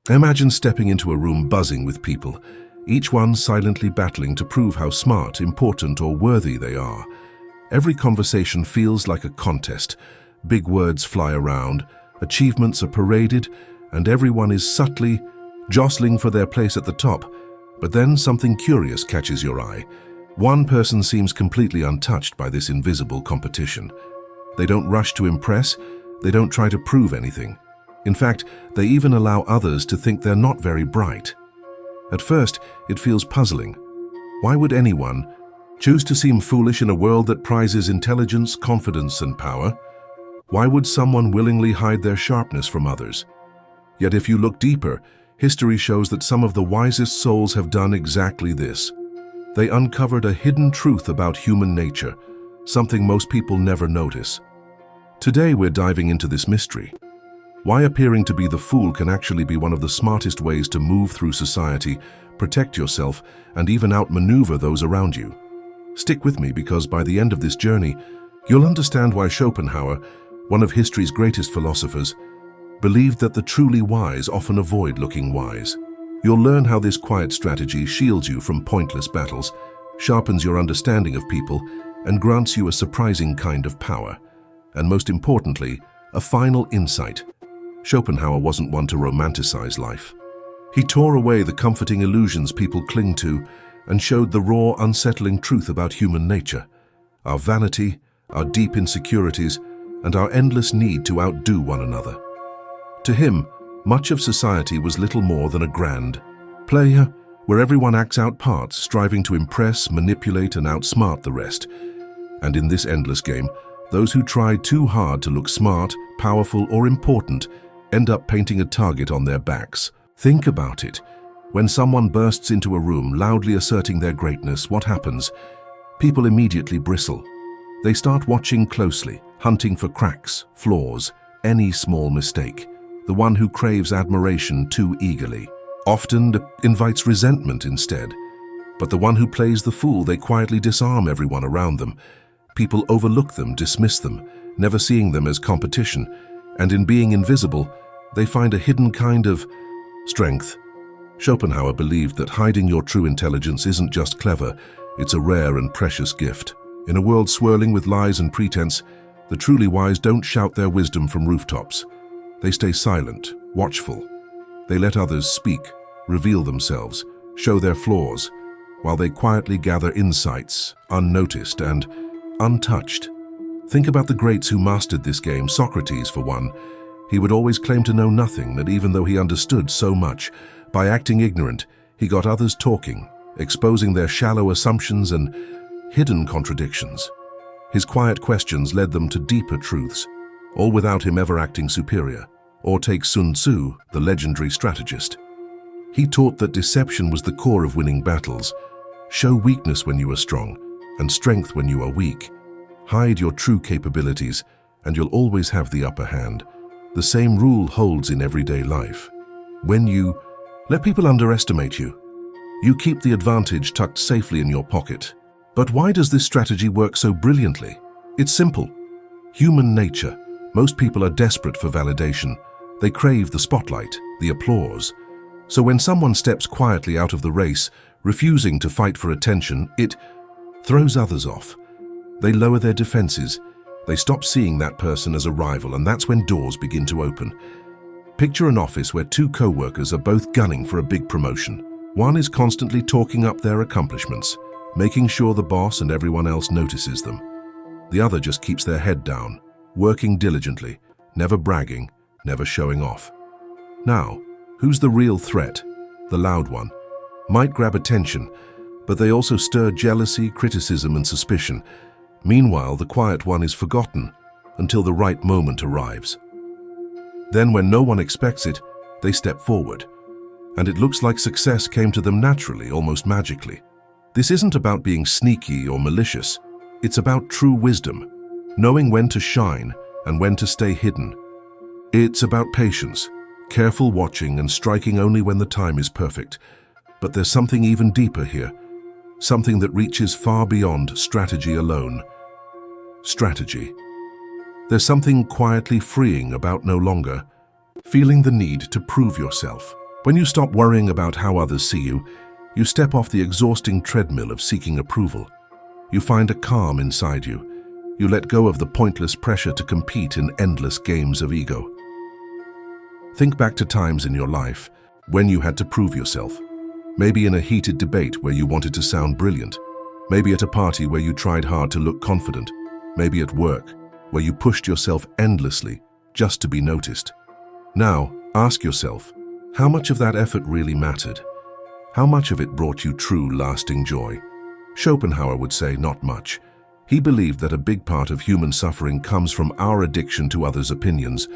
Imagine stepping into a room buzzing with people, each one silently battling to prove how smart, important, or worthy they are. Every conversation feels like a contest. Big words fly around, achievements are paraded, and everyone is subtly jostling for their place at the top. But then something curious catches your eye. One person seems completely untouched by this invisible competition. They don't rush to impress, they don't try to prove anything. In fact, they even allow others to think they're not very bright. At first, it feels puzzling. Why would anyone choose to seem foolish in a world that prizes intelligence, confidence, and power? Why would someone willingly hide their sharpness from others? Yet if you look deeper, history shows that some of the wisest souls have done exactly this. They uncovered a hidden truth about human nature, something most people never notice. Today we're diving into this mystery. Why appearing to be the fool can actually be one of the smartest ways to move through society, protect yourself, and even outmaneuver those around you. Stick with me because by the end of this journey, you'll understand why Schopenhauer, one of history's greatest philosophers, believed that the truly wise often avoid looking wise. You'll learn how this quiet strategy shields you from pointless battles, sharpens your understanding of people, and grants you a surprising kind of power. And most importantly, a final insight. Schopenhauer wasn't one to romanticize life. He tore away the comforting illusions people cling to and showed the raw, unsettling truth about human nature, our vanity, our deep insecurities, and our endless need to outdo one another. To him, much of society was little more than a grand play where everyone acts out parts, striving to impress, manipulate, and outsmart the rest. And in this endless game, those who try too hard to look smart, powerful, or important end up painting a target on their backs. Think about it. When someone bursts into a room loudly asserting their greatness, what happens? People immediately bristle. They start watching closely, hunting for cracks, flaws, any small mistake. The one who craves admiration too eagerly often invites resentment instead. But the one who plays the fool, they quietly disarm everyone around them. People overlook them, dismiss them, never seeing them as competition. And in being invisible, they find a hidden kind of strength. Schopenhauer believed that hiding your true intelligence isn't just clever, it's a rare and precious gift. In a world swirling with lies and pretense, the truly wise don't shout their wisdom from rooftops. They stay silent, watchful. They let others speak, reveal themselves, show their flaws, while they quietly gather insights, unnoticed and untouched. Think about the greats who mastered this game. Socrates, for one. He would always claim to know nothing, that even though he understood so much, by acting ignorant, he got others talking, exposing their shallow assumptions and hidden contradictions. His quiet questions led them to deeper truths, all without him ever acting superior. Or take Sun Tzu, the legendary strategist. He taught that deception was the core of winning battles. Show weakness when you are strong, and strength when you are weak. Hide your true capabilities, and you'll always have the upper hand. The same rule holds in everyday life. When you let people underestimate you, you keep the advantage tucked safely in your pocket. But why does this strategy work so brilliantly? It's simple. Human nature. Most people are desperate for validation. They crave the spotlight, the applause. So when someone steps quietly out of the race, refusing to fight for attention, it throws others off. They lower their defenses. They stop seeing that person as a rival, and that's when doors begin to open. Picture an office where two co-workers are both gunning for a big promotion. One is constantly talking up their accomplishments, making sure the boss and everyone else notices them. The other just keeps their head down, working diligently, never bragging, never showing off. Now, who's the real threat? The loud one. Might grab attention, but they also stir jealousy, criticism, and suspicion. Meanwhile, the quiet one is forgotten until the right moment arrives. Then, when no one expects it, they step forward, and it looks like success came to them naturally, almost magically. This isn't about being sneaky or malicious. It's about true wisdom, knowing when to shine and when to stay hidden. It's about patience, careful watching and striking only when the time is perfect. But there's something even deeper here, something that reaches far beyond strategy alone. Strategy. There's something quietly freeing about no longer feeling the need to prove yourself, When you stop worrying about how others see you, you step off the exhausting treadmill of seeking approval. You find a calm inside you. You let go of the pointless pressure to compete in endless games of ego. Think back to times in your life when you had to prove yourself. Maybe in a heated debate where you wanted to sound brilliant. Maybe at a party where you tried hard to look confident. Maybe at work where you pushed yourself endlessly just to be noticed. Now, ask yourself, how much of that effort really mattered? How much of it brought you true, lasting joy? Schopenhauer would say not much. He believed that a big part of human suffering comes from our addiction to others' opinions.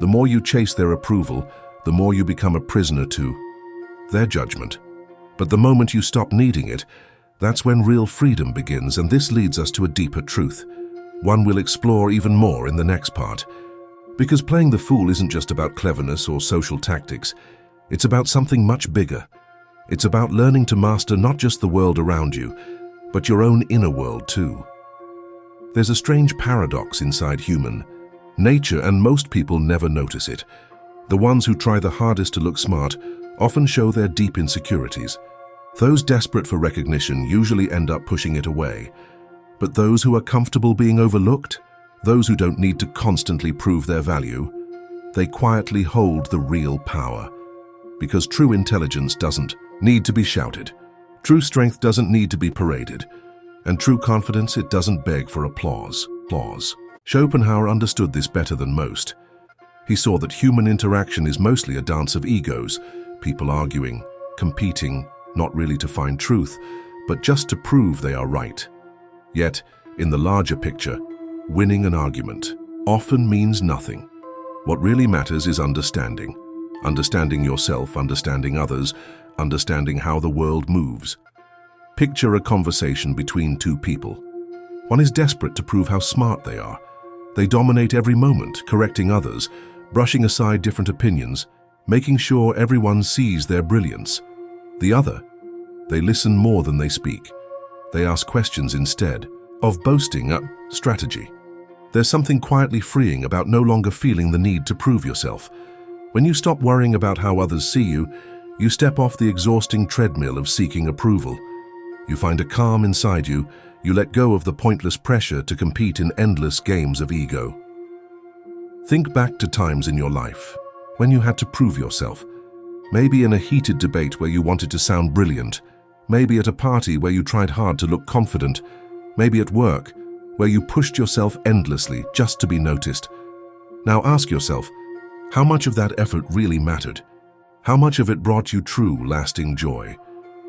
The more you chase their approval, the more you become a prisoner to their judgment. But the moment you stop needing it, that's when real freedom begins, and this leads us to a deeper truth. One we'll explore even more in the next part. Because playing the fool isn't just about cleverness or social tactics. It's about something much bigger. It's about learning to master not just the world around you, but your own inner world too. There's a strange paradox inside human nature, and most people never notice it. The ones who try the hardest to look smart often show their deep insecurities. Those desperate for recognition usually end up pushing it away. But those who are comfortable being overlooked, those who don't need to constantly prove their value, they quietly hold the real power. Because true intelligence doesn't need to be shouted. True strength doesn't need to be paraded. And true confidence, it doesn't beg for applause. Schopenhauer understood this better than most. He saw that human interaction is mostly a dance of egos, people arguing, competing, not really to find truth, but just to prove they are right. Yet, in the larger picture, winning an argument often means nothing. What really matters is understanding. Understanding yourself, understanding others, understanding how the world moves. Picture a conversation between two people. One is desperate to prove how smart they are. They dominate every moment, correcting others, brushing aside different opinions, making sure everyone sees their brilliance. The other, they listen more than they speak. They ask questions instead of boasting up strategy. There's something quietly freeing about no longer feeling the need to prove yourself. When you stop worrying about how others see you, you step off the exhausting treadmill of seeking approval. You find a calm inside you. You let go of the pointless pressure to compete in endless games of ego. Think back to times in your life when you had to prove yourself. Maybe in a heated debate where you wanted to sound brilliant. Maybe at a party where you tried hard to look confident. Maybe at work where you pushed yourself endlessly just to be noticed. Now ask yourself, how much of that effort really mattered? How much of it brought you true, lasting joy?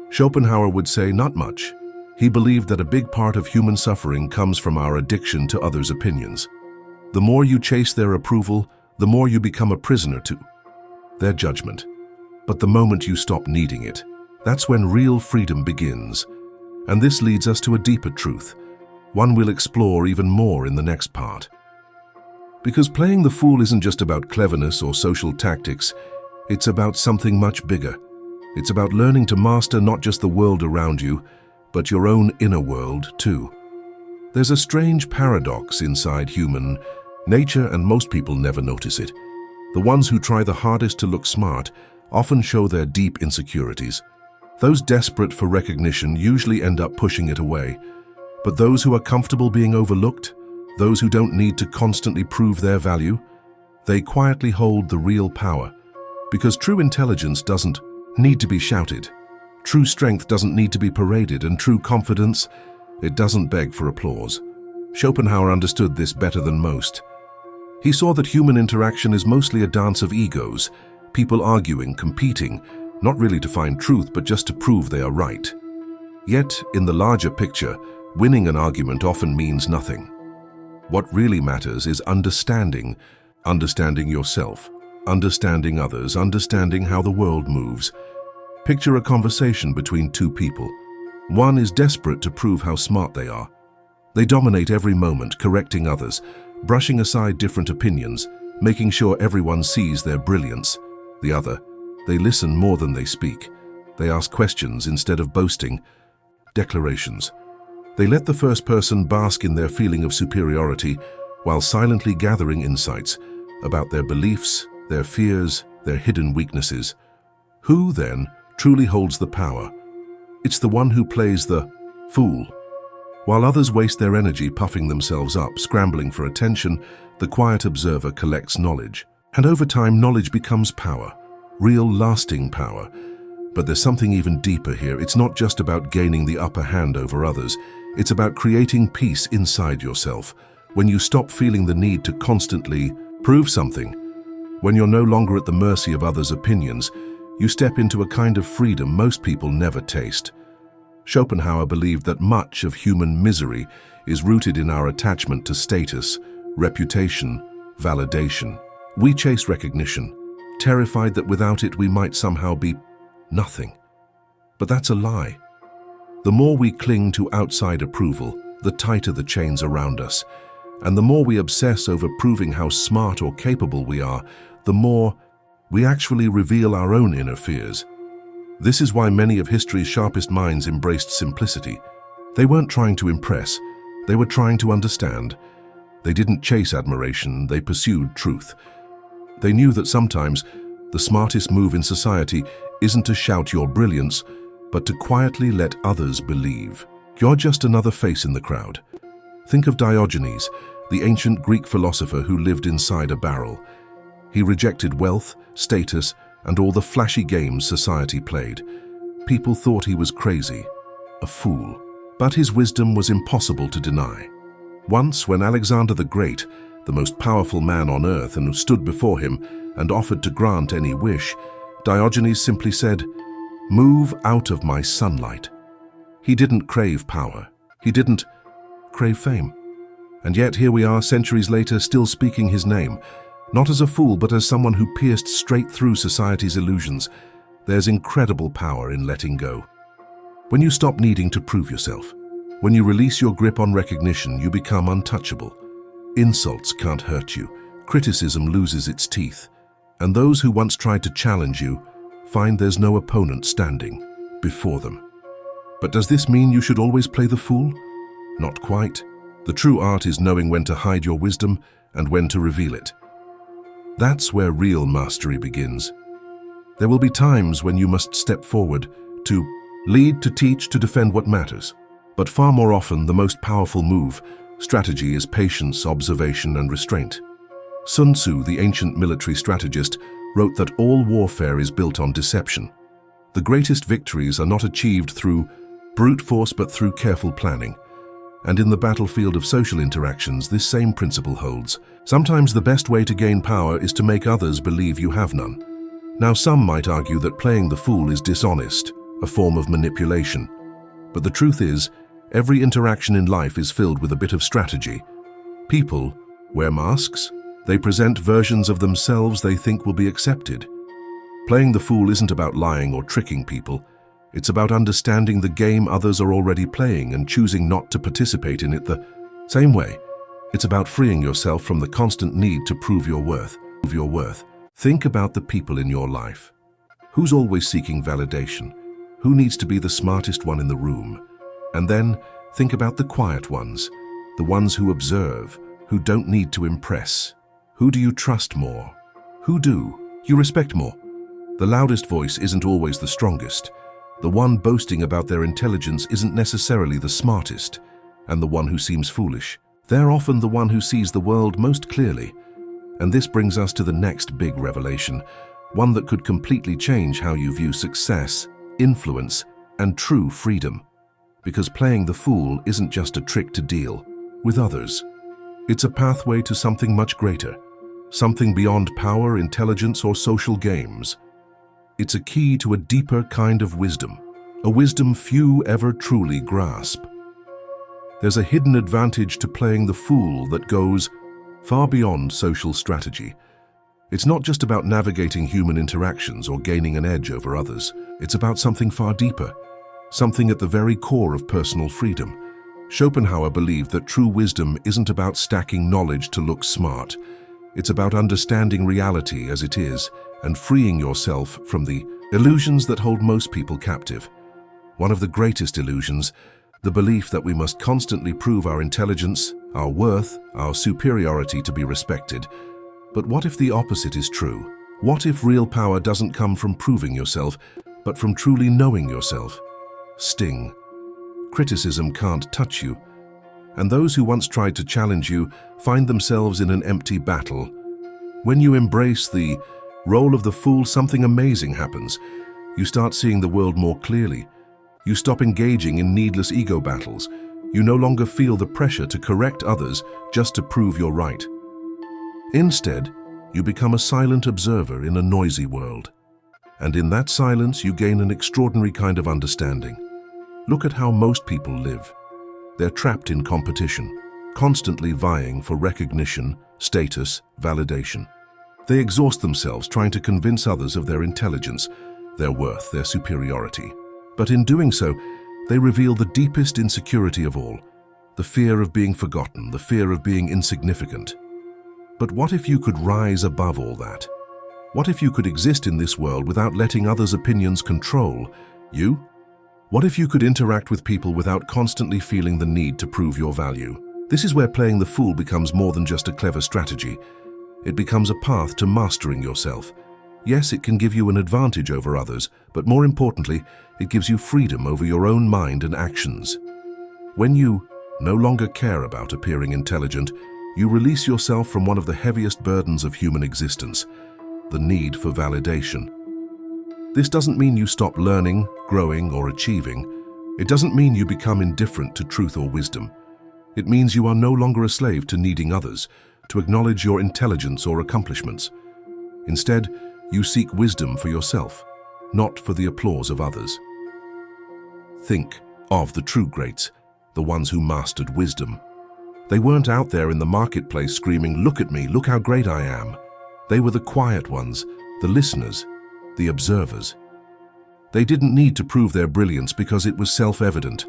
Schopenhauer would say not much. He believed that a big part of human suffering comes from our addiction to others' opinions. The more you chase their approval, the more you become a prisoner to their judgment. But the moment you stop needing it, that's when real freedom begins. And this leads us to a deeper truth, one we'll explore even more in the next part. Because playing the fool isn't just about cleverness or social tactics, it's about something much bigger. It's about learning to master not just the world around you, but your own inner world too. There's a strange paradox inside human nature, and most people never notice it. The ones who try the hardest to look smart often show their deep insecurities. Those desperate for recognition usually end up pushing it away. But those who are comfortable being overlooked, those who don't need to constantly prove their value, they quietly hold the real power. Because true intelligence doesn't need to be shouted. True strength doesn't need to be paraded, and true confidence, it doesn't beg for applause. Schopenhauer understood this better than most. He saw that human interaction is mostly a dance of egos, people arguing, competing, not really to find truth, but just to prove they are right. Yet, in the larger picture, winning an argument often means nothing. What really matters is understanding yourself, understanding others, understanding how the world moves. Picture a conversation between two people. One is desperate to prove how smart they are. They dominate every moment, correcting others, brushing aside different opinions, making sure everyone sees their brilliance. The other, they listen more than they speak. They ask questions instead of boasting declarations. They let the first person bask in their feeling of superiority while silently gathering insights about their beliefs, their fears, their hidden weaknesses. Who, then, truly holds the power? It's the one who plays the fool. While others waste their energy puffing themselves up, scrambling for attention, the quiet observer collects knowledge. And over time, knowledge becomes power, real lasting power. But there's something even deeper here. It's not just about gaining the upper hand over others. It's about creating peace inside yourself. When you stop feeling the need to constantly prove something, when you're no longer at the mercy of others' opinions, you step into a kind of freedom most people never taste. Schopenhauer believed that much of human misery is rooted in our attachment to status, reputation, validation. We chase recognition, terrified that without it we might somehow be nothing. But that's a lie. The more we cling to outside approval, the tighter the chains around us. And the more we obsess over proving how smart or capable we are, the more we actually reveal our own inner fears. This is why many of history's sharpest minds embraced simplicity. They weren't trying to impress, they were trying to understand. They didn't chase admiration, they pursued truth. They knew that sometimes the smartest move in society isn't to shout your brilliance, but to quietly let others believe. You're just another face in the crowd. Think of Diogenes, the ancient Greek philosopher who lived inside a barrel. He rejected wealth, status, and all the flashy games society played. People thought he was crazy, a fool. But his wisdom was impossible to deny. Once, when Alexander the Great, the most powerful man on earth, and stood before him and offered to grant any wish, Diogenes simply said, "Move out of my sunlight." He didn't crave power. He didn't crave fame. And yet here we are, centuries later, still speaking his name, not as a fool, but as someone who pierced straight through society's illusions. There's incredible power in letting go. When you stop needing to prove yourself, when you release your grip on recognition, you become untouchable. Insults can't hurt you, criticism loses its teeth, and those who once tried to challenge you find there's no opponent standing before them. But does this mean you should always play the fool? Not quite. The true art is knowing when to hide your wisdom and when to reveal it. That's where real mastery begins. There will be times when you must step forward to lead, to teach, to defend what matters. But far more often, the most powerful strategy is patience, observation, and restraint. Sun Tzu, the ancient military strategist, wrote that all warfare is built on deception. The greatest victories are not achieved through brute force but through careful planning. And in the battlefield of social interactions, this same principle holds. Sometimes the best way to gain power is to make others believe you have none. Now, some might argue that playing the fool is dishonest, a form of manipulation. But the truth is, every interaction in life is filled with a bit of strategy. People wear masks. They present versions of themselves they think will be accepted. Playing the fool isn't about lying or tricking people. It's about understanding the game others are already playing and choosing not to participate in it the same way. It's about freeing yourself from the constant need to prove your worth. Think about the people in your life. Who's always seeking validation? Who needs to be the smartest one in the room? And then think about the quiet ones, the ones who observe, who don't need to impress. Who do you trust more? Who do you respect more? The loudest voice isn't always the strongest. The one boasting about their intelligence isn't necessarily the smartest, and the one who seems foolish. They're often the one who sees the world most clearly. And this brings us to the next big revelation, one that could completely change how you view success, influence, and true freedom. Because playing the fool isn't just a trick to deal with others. It's a pathway to something much greater, something beyond power, intelligence, or social games. It's a key to a deeper kind of wisdom, a wisdom few ever truly grasp. There's a hidden advantage to playing the fool that goes far beyond social strategy. It's not just about navigating human interactions or gaining an edge over others. It's about something far deeper, something at the very core of personal freedom. Schopenhauer believed that true wisdom isn't about stacking knowledge to look smart. It's about understanding reality as it is and freeing yourself from the illusions that hold most people captive. One of the greatest illusions, the belief that we must constantly prove our intelligence, our worth, our superiority to be respected. But what if the opposite is true? What if real power doesn't come from proving yourself, but from truly knowing yourself? Sting. Criticism can't touch you, and those who once tried to challenge you find themselves in an empty battle. When you embrace the role of the fool, something amazing happens. You start seeing the world more clearly. You stop engaging in needless ego battles. You no longer feel the pressure to correct others just to prove you're right. Instead, you become a silent observer in a noisy world. And in that silence, you gain an extraordinary kind of understanding. Look at how most people live. They're trapped in competition, constantly vying for recognition, status, validation. They exhaust themselves trying to convince others of their intelligence, their worth, their superiority. But in doing so, they reveal the deepest insecurity of all, the fear of being forgotten, the fear of being insignificant. But what if you could rise above all that? What if you could exist in this world without letting others' opinions control you? What if you could interact with people without constantly feeling the need to prove your value? This is where playing the fool becomes more than just a clever strategy. It becomes a path to mastering yourself. Yes, it can give you an advantage over others, but more importantly, it gives you freedom over your own mind and actions. When you no longer care about appearing intelligent, you release yourself from one of the heaviest burdens of human existence, the need for validation. This doesn't mean you stop learning, growing, or achieving. It doesn't mean you become indifferent to truth or wisdom. It means you are no longer a slave to needing others to acknowledge your intelligence or accomplishments. Instead, you seek wisdom for yourself, not for the applause of others. Think of the true greats, the ones who mastered wisdom. They weren't out there in the marketplace screaming, "Look at me, look how great I am." They were the quiet ones, the listeners, the observers. They didn't need to prove their brilliance because it was self-evident.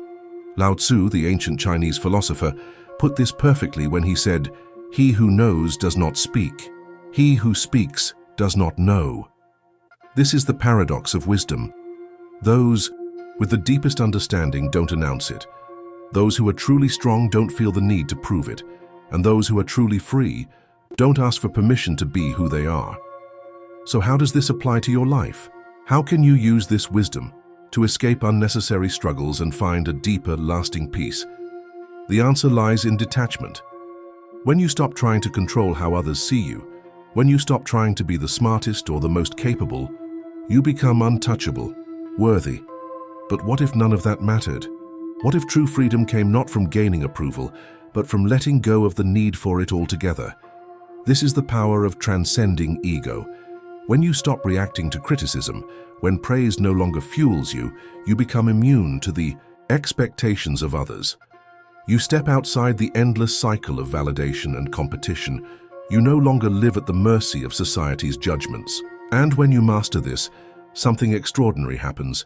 Lao Tzu, the ancient Chinese philosopher, put this perfectly when he said, "He who knows does not speak. He who speaks does not know." This is the paradox of wisdom. Those with the deepest understanding don't announce it. Those who are truly strong don't feel the need to prove it. And those who are truly free don't ask for permission to be who they are. So how does this apply to your life? How can you use this wisdom to escape unnecessary struggles and find a deeper, lasting peace? The answer lies in detachment. When you stop trying to control how others see you, when you stop trying to be the smartest or the most capable, you become untouchable, worthy. But what if none of that mattered? What if true freedom came not from gaining approval, but from letting go of the need for it altogether? This is the power of transcending ego. When you stop reacting to criticism, when praise no longer fuels you, you become immune to the expectations of others. You step outside the endless cycle of validation and competition. You no longer live at the mercy of society's judgments. And when you master this, something extraordinary happens.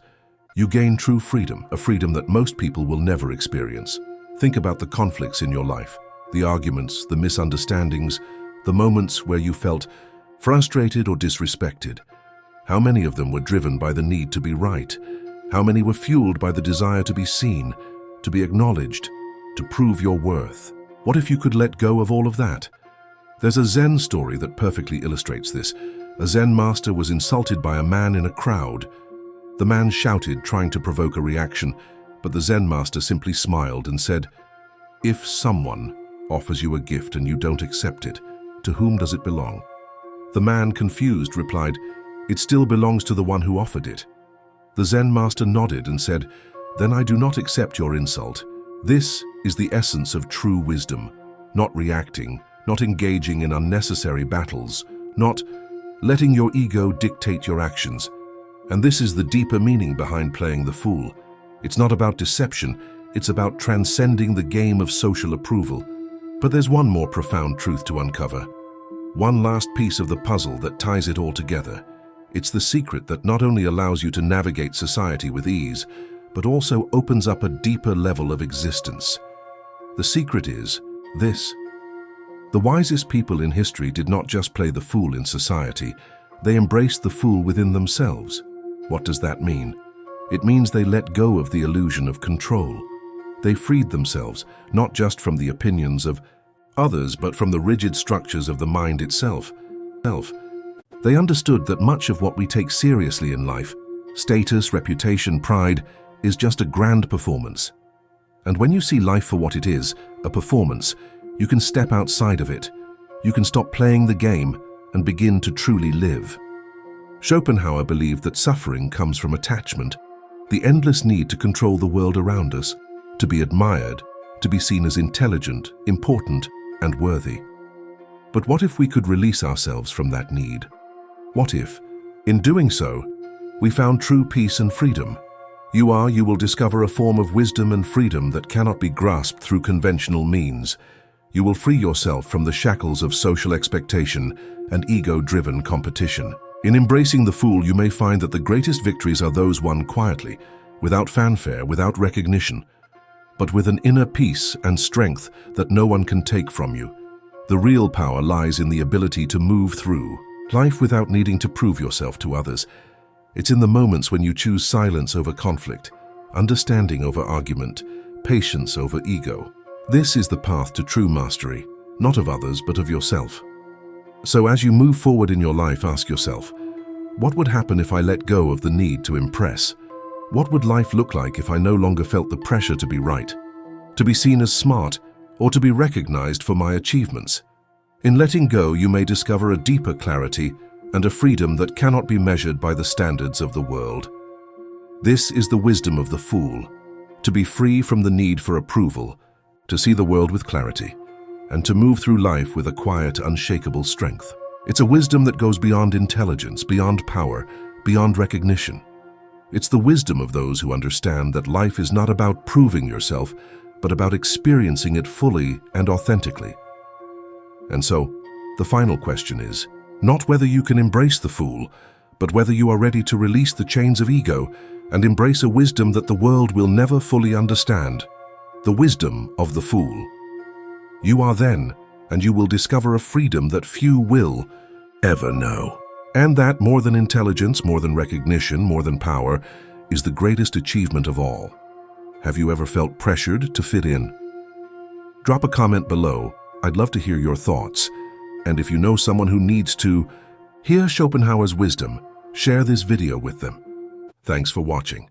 You gain true freedom, a freedom that most people will never experience. Think about the conflicts in your life, the arguments, the misunderstandings, the moments where you felt frustrated or disrespected. How many of them were driven by the need to be right? How many were fueled by the desire to be seen, to be acknowledged, to prove your worth? What if you could let go of all of that? There's a Zen story that perfectly illustrates this. A Zen master was insulted by a man in a crowd. The man shouted, trying to provoke a reaction, but the Zen master simply smiled and said, "If someone offers you a gift and you don't accept it, to whom does it belong?" The man, confused, replied, "It still belongs to the one who offered it." The Zen master nodded and said, "Then I do not accept your insult." This is the essence of true wisdom, not reacting, not engaging in unnecessary battles, not letting your ego dictate your actions. And this is the deeper meaning behind playing the fool. It's not about deception, it's about transcending the game of social approval. But there's one more profound truth to uncover. One last piece of the puzzle that ties it all together. It's the secret that not only allows you to navigate society with ease, but also opens up a deeper level of existence. The secret is this. The wisest people in history did not just play the fool in society, they embraced the fool within themselves. What does that mean? It means they let go of the illusion of control. They freed themselves, not just from the opinions of others, but from the rigid structures of the mind itself. They understood that much of what we take seriously in life, status, reputation, pride, is just a grand performance. And when you see life for what it is, a performance, you can step outside of it. You can stop playing the game and begin to truly live. Schopenhauer believed that suffering comes from attachment, the endless need to control the world around us, to be admired, to be seen as intelligent, important, and worthy. But what if we could release ourselves from that need? What if, in doing so, we found true peace and freedom? You will discover a form of wisdom and freedom that cannot be grasped through conventional means. You will free yourself from the shackles of social expectation and ego-driven competition. In embracing the Fool, you may find that the greatest victories are those won quietly, without fanfare, without recognition, but with an inner peace and strength that no one can take from you. The real power lies in the ability to move through life without needing to prove yourself to others. It's in the moments when you choose silence over conflict, understanding over argument, patience over ego. This is the path to true mastery, not of others, but of yourself. So as you move forward in your life, ask yourself, what would happen if I let go of the need to impress? What would life look like if I no longer felt the pressure to be right, to be seen as smart, or to be recognized for my achievements? In letting go, you may discover a deeper clarity and a freedom that cannot be measured by the standards of the world. This is the wisdom of the Fool, to be free from the need for approval, to see the world with clarity, and to move through life with a quiet, unshakable strength. It's a wisdom that goes beyond intelligence, beyond power, beyond recognition. It's the wisdom of those who understand that life is not about proving yourself, but about experiencing it fully and authentically. And so, the final question is, not whether you can embrace the Fool, but whether you are ready to release the chains of ego and embrace a wisdom that the world will never fully understand, the wisdom of the Fool. You are then, and you will discover a freedom that few will ever know. And that, more than intelligence, more than recognition, more than power, is the greatest achievement of all. Have you ever felt pressured to fit in? Drop a comment below. I'd love to hear your thoughts. And if you know someone who needs to hear Schopenhauer's wisdom, share this video with them. Thanks for watching.